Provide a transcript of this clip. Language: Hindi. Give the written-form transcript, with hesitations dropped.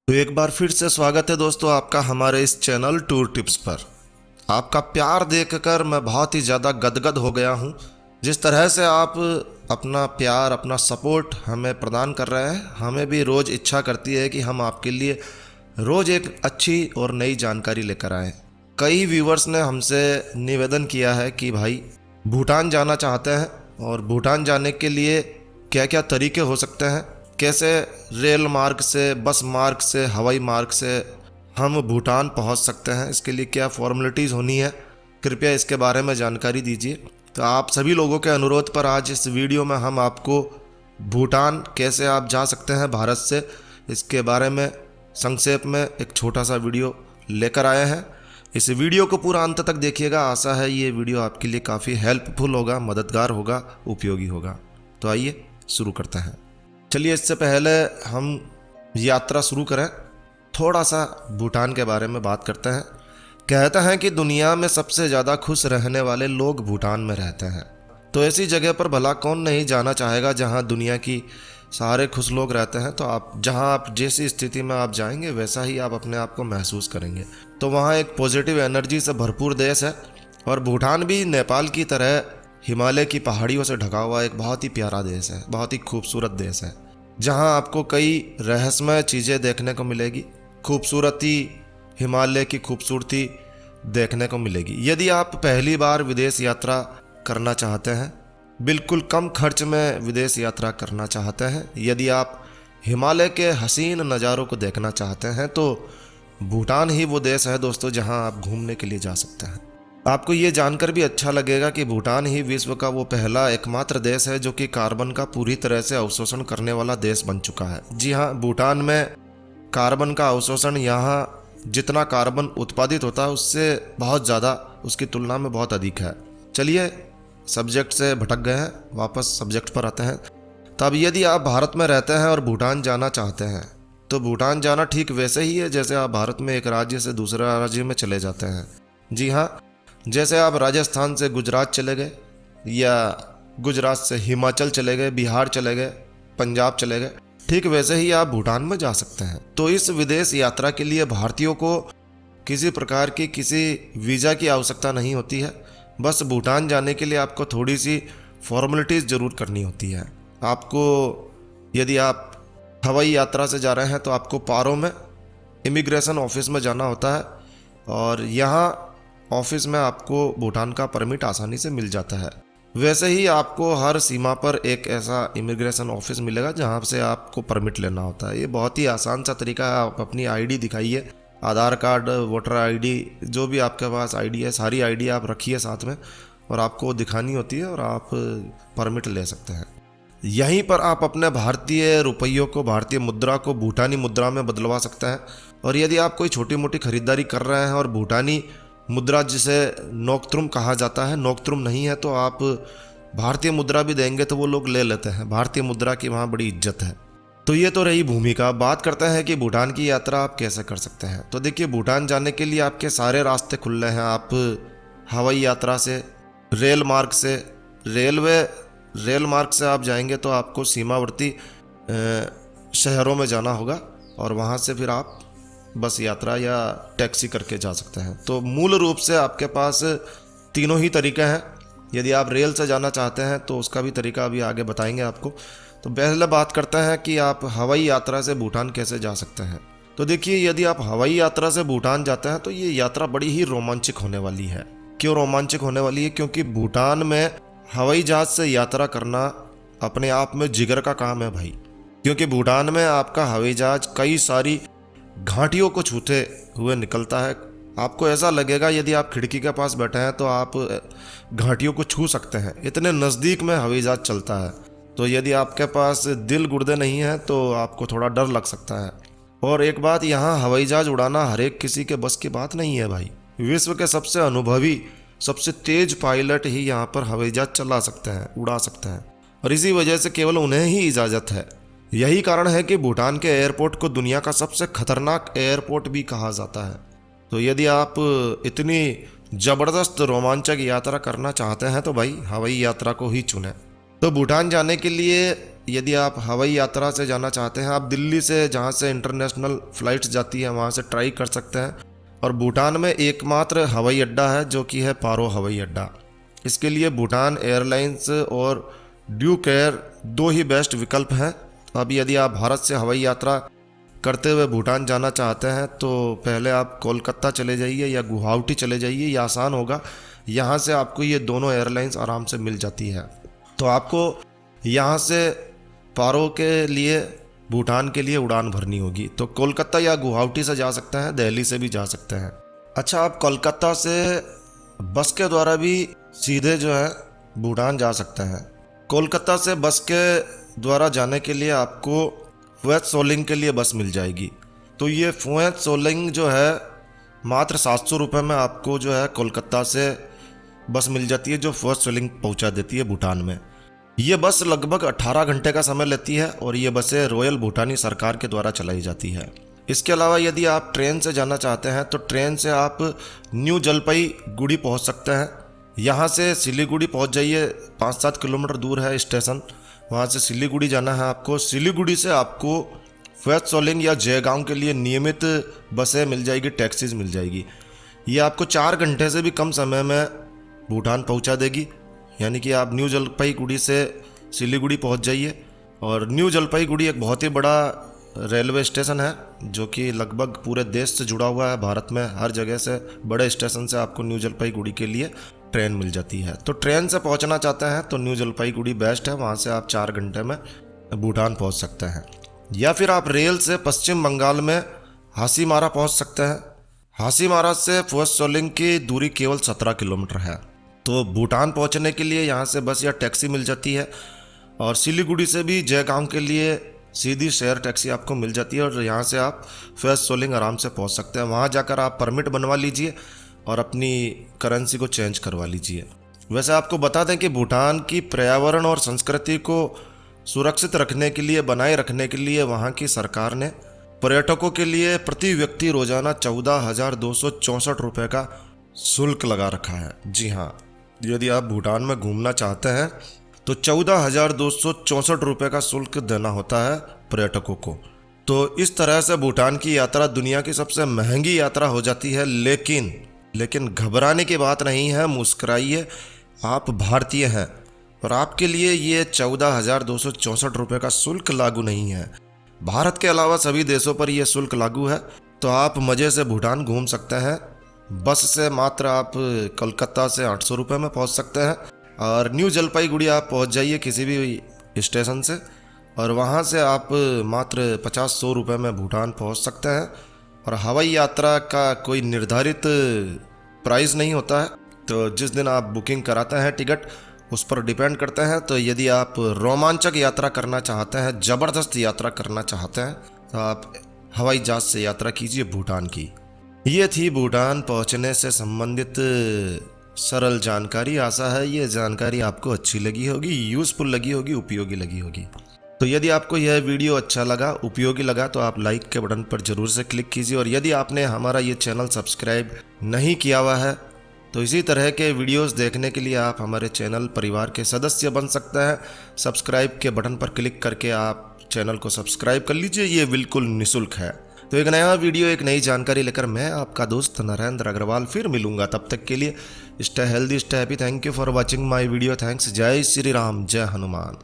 तो एक बार फिर से स्वागत है दोस्तों आपका हमारे इस चैनल टूर टिप्स पर। आपका प्यार देखकर मैं बहुत ही ज़्यादा गदगद हो गया हूँ। जिस तरह से आप अपना प्यार अपना सपोर्ट हमें प्रदान कर रहे हैं, हमें भी रोज़ इच्छा करती है कि हम आपके लिए रोज़ एक अच्छी और नई जानकारी लेकर आएँ। कई व्यूवर्स ने हमसे निवेदन किया है कि भाई भूटान जाना चाहते हैं और भूटान जाने के लिए क्या क्या तरीके हो सकते हैं, कैसे रेल मार्ग से, बस मार्ग से, हवाई मार्ग से हम भूटान पहुंच सकते हैं, इसके लिए क्या फॉर्मेलिटीज़ होनी है, कृपया इसके बारे में जानकारी दीजिए। तो आप सभी लोगों के अनुरोध पर आज इस वीडियो में हम आपको भूटान कैसे आप जा सकते हैं भारत से, इसके बारे में संक्षेप में एक छोटा सा वीडियो लेकर आए हैं। इस वीडियो को पूरा अंत तक देखिएगा। आशा है ये वीडियो आपके लिए काफ़ी हेल्पफुल होगा, मददगार होगा, उपयोगी होगा। तो आइए शुरू करते हैं। चलिए इससे पहले हम यात्रा शुरू करें, थोड़ा सा भूटान के बारे में बात करते हैं। कहते हैं कि दुनिया में सबसे ज़्यादा खुश रहने वाले लोग भूटान में रहते हैं। तो ऐसी जगह पर भला कौन नहीं जाना चाहेगा जहां दुनिया की सारे खुश लोग रहते हैं। तो आप जैसी स्थिति में आप जाएंगे वैसा ही आप अपने आप को महसूस करेंगे। तो वहाँ एक पॉजिटिव एनर्जी से भरपूर देश है और भूटान भी नेपाल की तरह हिमालय की पहाड़ियों से ढका हुआ एक बहुत ही प्यारा देश है, बहुत ही खूबसूरत देश है, जहां आपको कई रहस्यमय चीज़ें देखने को मिलेगी। खूबसूरती, हिमालय की खूबसूरती देखने को मिलेगी। यदि आप पहली बार विदेश यात्रा करना चाहते हैं, बिल्कुल कम खर्च में विदेश यात्रा करना चाहते हैं, यदि आप हिमालय के हसीन नज़ारों को देखना चाहते हैं, तो भूटान ही वो देश है दोस्तों जहां आप घूमने के लिए जा सकते हैं। आपको ये जानकर भी अच्छा लगेगा कि भूटान ही विश्व का वो पहला एकमात्र देश है जो कि कार्बन का पूरी तरह से अवशोषण करने वाला देश बन चुका है। जी हाँ, भूटान में कार्बन का अवशोषण, यहाँ जितना कार्बन उत्पादित होता है उससे बहुत ज़्यादा, उसकी तुलना में बहुत अधिक है। चलिए सब्जेक्ट से भटक गए हैं, वापस सब्जेक्ट पर आते हैं। तब यदि आप भारत में रहते हैं और भूटान जाना चाहते हैं, तो भूटान जाना ठीक वैसे ही है जैसे आप भारत में एक राज्य से दूसरे राज्य में चले जाते हैं। जी हाँ, जैसे आप राजस्थान से गुजरात चले गए या गुजरात से हिमाचल चले गए, बिहार चले गए, पंजाब चले गए, ठीक वैसे ही आप भूटान में जा सकते हैं। तो इस विदेश यात्रा के लिए भारतीयों को किसी प्रकार की किसी वीज़ा की आवश्यकता नहीं होती है। बस भूटान जाने के लिए आपको थोड़ी सी फॉर्मेलिटीज़ ज़रूर करनी होती है। आपको यदि आप हवाई यात्रा से जा रहे हैं तो आपको पारो में इमिग्रेशन ऑफिस में जाना होता है और यहाँ ऑफिस में आपको भूटान का परमिट आसानी से मिल जाता है। वैसे ही आपको हर सीमा पर एक ऐसा इमिग्रेशन ऑफिस मिलेगा जहां से आपको परमिट लेना होता है। ये बहुत ही आसान सा तरीका है। आप अपनी आईडी दिखाइए, आधार कार्ड, वोटर आईडी, जो भी आपके पास आईडी है, सारी आईडी आप रखिए साथ में और आपको दिखानी होती है और आप परमिट ले सकते हैं। यहीं पर आप अपने भारतीय रुपयों को, भारतीय मुद्रा को भूटानी मुद्रा में बदलवा सकते हैं। और यदि आप कोई छोटी मोटी खरीदारी कर रहे हैं और भूटानी मुद्रा जिसे नोकतुम कहा जाता है, नोकतुम नहीं है तो आप भारतीय मुद्रा भी देंगे तो वो लोग ले लेते हैं। भारतीय मुद्रा की वहाँ बड़ी इज्जत है। तो ये तो रही भूमिका। बात करते हैं कि भूटान की यात्रा आप कैसे कर सकते हैं। तो देखिए, भूटान जाने के लिए आपके सारे रास्ते खुले हैं। आप हवाई यात्रा से, रेल मार्ग से, रेल मार्ग से आप जाएंगे तो आपको सीमावर्ती शहरों में जाना होगा और वहाँ से फिर आप बस यात्रा या टैक्सी करके जा सकते हैं। तो मूल रूप से आपके पास तीनों ही तरीके हैं। यदि आप रेल से जाना चाहते हैं तो उसका भी तरीका अभी आगे बताएंगे आपको। तो पहले बात करते हैं कि आप हवाई यात्रा से भूटान कैसे जा सकते हैं। तो देखिए, यदि आप हवाई यात्रा से भूटान जाते हैं तो ये यात्रा बड़ी ही रोमांचक होने वाली है। क्यों रोमांचक होने वाली है? क्योंकि भूटान में हवाई जहाज से यात्रा करना अपने आप में जिगर का काम है भाई। क्योंकि भूटान में आपका हवाई जहाज कई सारी घाटियों को छूते हुए निकलता है। आपको ऐसा लगेगा यदि आप खिड़की के पास बैठे हैं तो आप घाटियों को छू सकते हैं, इतने नज़दीक में हवाई जहाज चलता है। तो यदि आपके पास दिल गुर्दे नहीं हैं तो आपको थोड़ा डर लग सकता है। और एक बात, यहाँ हवाई जहाज उड़ाना हर एक किसी के बस की बात नहीं है भाई। विश्व के सबसे अनुभवी, सबसे तेज पायलट ही यहाँ पर हवाई जहाज चला सकते हैं, उड़ा सकते हैं, और इसी वजह से केवल उन्हें ही इजाज़त है। यही कारण है कि भूटान के एयरपोर्ट को दुनिया का सबसे खतरनाक एयरपोर्ट भी कहा जाता है। तो यदि आप इतनी ज़बरदस्त रोमांचक यात्रा करना चाहते हैं तो भाई हवाई यात्रा को ही चुनें। तो भूटान जाने के लिए यदि आप हवाई यात्रा से जाना चाहते हैं, आप दिल्ली से जहाँ से इंटरनेशनल फ़्लाइट्स जाती है वहाँ से ट्राई कर सकते हैं। और भूटान में एकमात्र हवाई अड्डा है जो कि है पारो हवाई अड्डा। इसके लिए भूटान एयरलाइंस और ड्यूक एयर दो ही बेस्ट विकल्प हैं। अब यदि आप भारत से हवाई यात्रा करते हुए भूटान जाना चाहते हैं तो पहले आप कोलकाता चले जाइए या गुवाहाटी चले जाइए, ये आसान होगा। यहाँ से आपको ये दोनों एयरलाइंस आराम से मिल जाती है। तो आपको यहाँ से पारो के लिए भूटान के लिए उड़ान भरनी होगी। तो कोलकाता या गुवाहाटी से जा सकते हैं, दिल्ली से भी जा सकते हैं। अच्छा, आप कोलकाता से बस के द्वारा भी सीधे जो है भूटान जा सकते हैं। कोलकाता से बस के द्वारा जाने के लिए आपको फुएत सोलिंग के लिए बस मिल जाएगी। तो ये फुएत सोलिंग जो है मात्र 700 रुपये में आपको जो है कोलकाता से बस मिल जाती है, जो फुएत सोलिंग पहुंचा देती है भूटान में। ये बस लगभग 18 घंटे का समय लेती है और ये बसें रॉयल भूटानी सरकार के द्वारा चलाई जाती है। इसके अलावा यदि आप ट्रेन से जाना चाहते हैं तो ट्रेन से आप न्यू जलपाईगुड़ी पहुंच सकते हैं। यहाँ से सिलीगुड़ी पहुंच जाइए, 5-7 किलोमीटर दूर है स्टेशन, वहाँ से सिलीगुड़ी जाना है आपको। सिलीगुड़ी से आपको फुएत सोलिंग या जयगांव के लिए नियमित बसें मिल जाएगी, टैक्सीज मिल जाएगी। ये आपको 4 घंटे से भी कम समय में भूटान पहुँचा देगी। यानी कि आप न्यू जलपाईगुड़ी से सिलीगुड़ी पहुँच जाइए। और न्यू जलपाईगुड़ी एक बहुत ही बड़ा रेलवे स्टेशन है जो कि लगभग पूरे देश से जुड़ा हुआ है। भारत में हर जगह से, बड़े स्टेशन से आपको न्यू जलपाईगुड़ी के लिए ट्रेन मिल जाती है। तो ट्रेन से पहुंचना चाहते हैं तो न्यू जलपाईगुड़ी बेस्ट है, वहां से आप 4 घंटे में भूटान पहुंच सकते हैं। या फिर आप रेल से पश्चिम बंगाल में हासीमारा पहुंच सकते हैं। हासीमारा से फुएत सोलिंग की दूरी केवल 17 किलोमीटर है। तो भूटान पहुंचने के लिए यहाँ से बस या टैक्सी मिल जाती है। और सिलीगुड़ी से भी जयगांव के लिए सीधी शेयर टैक्सी आपको मिल जाती है और यहाँ से आप फुएत सोलिंग आराम से पहुँच सकते हैं। वहाँ जाकर आप परमिट बनवा लीजिए और अपनी करेंसी को चेंज करवा लीजिए। वैसे आपको बता दें कि भूटान की पर्यावरण और संस्कृति को सुरक्षित रखने के लिए, बनाए रखने के लिए वहाँ की सरकार ने पर्यटकों के लिए प्रति व्यक्ति रोजाना 14,264 रुपये का शुल्क लगा रखा है। जी हाँ, यदि आप भूटान में घूमना चाहते हैं तो 14,264 रुपये का शुल्क देना होता है पर्यटकों को। तो इस तरह से भूटान की यात्रा दुनिया की सबसे महंगी यात्रा हो जाती है। लेकिन घबराने की बात नहीं है, मुस्कुराइए, आप भारतीय हैं और आपके लिए ये 14,264 रुपये का शुल्क लागू नहीं है। भारत के अलावा सभी देशों पर यह शुल्क लागू है। तो आप मज़े से भूटान घूम सकते हैं। बस से मात्र आप कोलकाता से 800 रुपये में पहुंच सकते हैं और न्यू जलपाईगुड़ी आप पहुंच जाइए किसी भी स्टेशन से और वहां से आप मात्र 50-100 रुपये में भूटान पहुंच सकते हैं। और हवाई यात्रा का कोई निर्धारित प्राइस नहीं होता है, तो जिस दिन आप बुकिंग कराते हैं टिकट उस पर डिपेंड करते हैं। तो यदि आप रोमांचक यात्रा करना चाहते हैं, ज़बरदस्त यात्रा करना चाहते हैं, तो आप हवाई जहाज से यात्रा कीजिए भूटान की। ये थी भूटान पहुंचने से संबंधित सरल जानकारी। आशा है ये जानकारी आपको अच्छी लगी होगी, यूज़फुल लगी होगी, उपयोगी लगी होगी। तो यदि आपको यह वीडियो अच्छा लगा, उपयोगी लगा, तो आप लाइक के बटन पर ज़रूर से क्लिक कीजिए। और यदि आपने हमारा ये चैनल सब्सक्राइब नहीं किया हुआ है तो इसी तरह के वीडियोस देखने के लिए आप हमारे चैनल परिवार के सदस्य बन सकते हैं। सब्सक्राइब के बटन पर क्लिक करके आप चैनल को सब्सक्राइब कर लीजिए, ये बिल्कुल निःशुल्क है। तो एक नया वीडियो, एक नई जानकारी लेकर मैं आपका दोस्त नरेंद्र अग्रवाल फिर मिलूंगा। तब तक के लिए stay healthy, stay happy. Thank you for watching my video. Thanks. जय श्री राम, जय हनुमान।